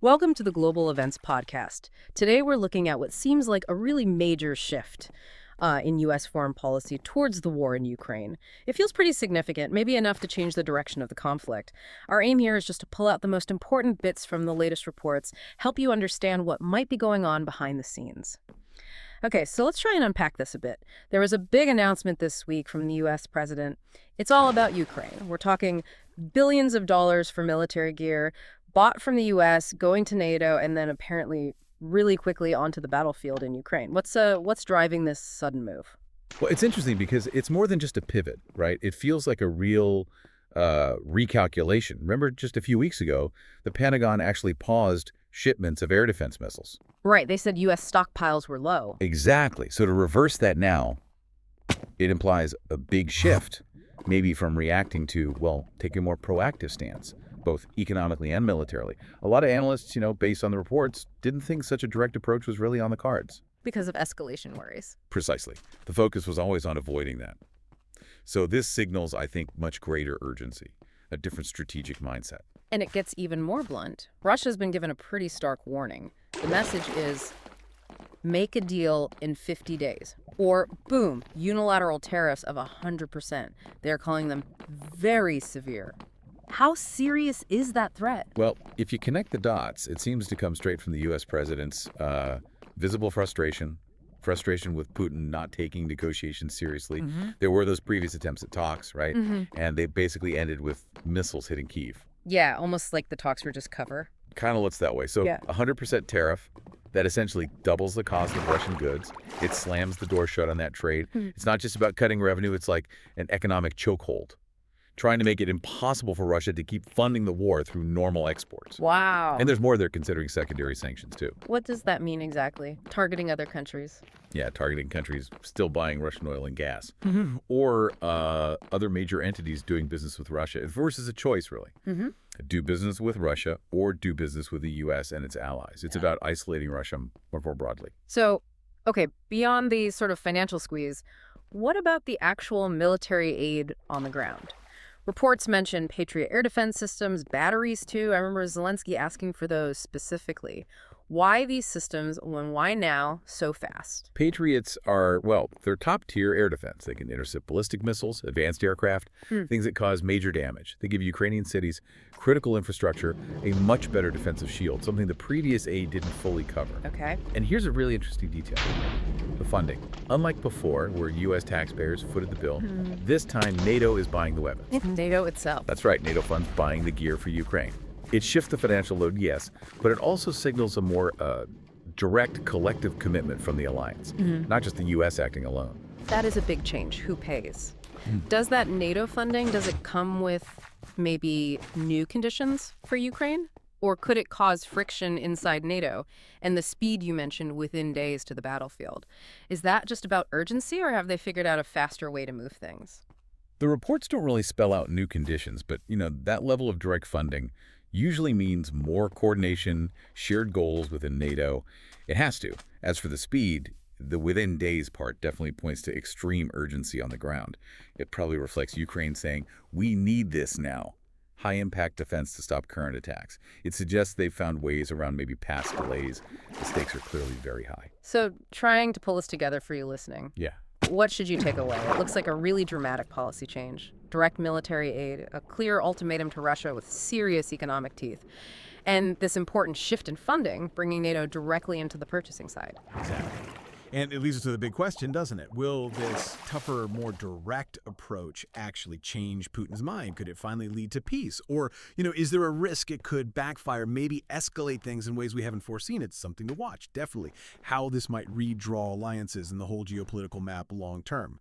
Welcome to the Global Events Podcast. Today we're looking at what seems like a really major shift in U.S. foreign policy towards the war in Ukraine. It feels pretty significant, maybe enough to change the direction of the conflict. Our aim here is just to pull out the most important bits from the latest reports, help you understand what might be going on behind the scenes. Okay, so let's try and unpack this a bit. There was a big announcement this week from the U.S. president. It's all about Ukraine. We're talking billions of dollars for military gear, bought from the U.S., going to NATO, and then apparently really quickly onto the battlefield in Ukraine. What's driving this sudden move? Well, it's interesting because it's more than just a pivot, right? It feels like a real recalculation. Remember, just a few weeks ago, the Pentagon actually paused shipments of air defense missiles. Right, they said U.S. stockpiles were low. Exactly. So to reverse that now, it implies a big shift, maybe from reacting to, well, taking a more proactive stance, both economically and militarily. A lot of analysts, based on the reports, didn't think such a direct approach was really on the cards. Because of escalation worries. Precisely. The focus was always on avoiding that. So this signals, I think, much greater urgency, a different strategic mindset. And it gets even more blunt. Russia's been given a pretty stark warning. The message is, make a deal in 50 days. Or, boom, unilateral tariffs of 100%. They're calling them very severe. How serious is that threat? Well, if you connect the dots, it seems to come straight from the U.S. president's visible frustration with Putin not taking negotiations seriously. There were those previous attempts at talks, right? And they basically ended with missiles hitting Kyiv. Yeah, almost like the talks were just cover. Kind of looks that way. So Yeah. 100% tariff, that essentially doubles the cost of Russian goods. It slams the door shut on that trade. It's not just about cutting revenue. It's like an economic chokehold, trying to make it impossible for Russia to keep funding the war through normal exports. Wow. And there's more. They're considering secondary sanctions, too. What does that mean exactly? Targeting other countries? Yeah, targeting countries still buying Russian oil and gas, or other major entities doing business with Russia. It forces a choice, really. Do business with Russia or do business with the U.S. and its allies. It's about isolating Russia more broadly. So, okay, beyond the sort of financial squeeze, what about the actual military aid on the ground? Reports mention Patriot air defense systems, batteries too. I remember Zelensky asking for those specifically. Why these systems, when why now, so fast? Patriots are, well, they're top-tier air defense. They can intercept ballistic missiles, advanced aircraft, things that cause major damage. They give Ukrainian cities critical infrastructure, a much better defensive shield, something the previous aid didn't fully cover. Okay. And here's a really interesting detail. The funding. Unlike before, where U.S. taxpayers footed the bill, this time NATO is buying the weapons. NATO itself. That's right, NATO funds buying the gear for Ukraine. It shifts the financial load, yes, but it also signals a more direct collective commitment from the alliance, not just the U.S. acting alone. That is a big change. Who pays? Does that NATO funding, does it come with maybe new conditions for Ukraine? Or could it cause friction inside NATO and the speed you mentioned within days to the battlefield? Is that just about urgency, or have they figured out a faster way to move things? The reports don't really spell out new conditions, but, that level of direct funding usually means more coordination, shared goals within NATO. It has to. As for the speed, the within days part definitely points to extreme urgency on the ground. It probably reflects Ukraine saying, we need this now. High-impact defense to stop current attacks. It suggests they've found ways around maybe past delays. The stakes are clearly very high. So trying to pull this together for you listening. Yeah. What should you take away? It looks like a really dramatic policy change. Direct military aid, a clear ultimatum to Russia with serious economic teeth, and this important shift in funding, bringing NATO directly into the purchasing side. Exactly. And it leads us to the big question, doesn't it? Will this tougher, more direct approach actually change Putin's mind? Could it finally lead to peace? Or, is there a risk it could backfire, maybe escalate things in ways we haven't foreseen? It's something to watch, definitely. How this might redraw alliances in the whole geopolitical map long term.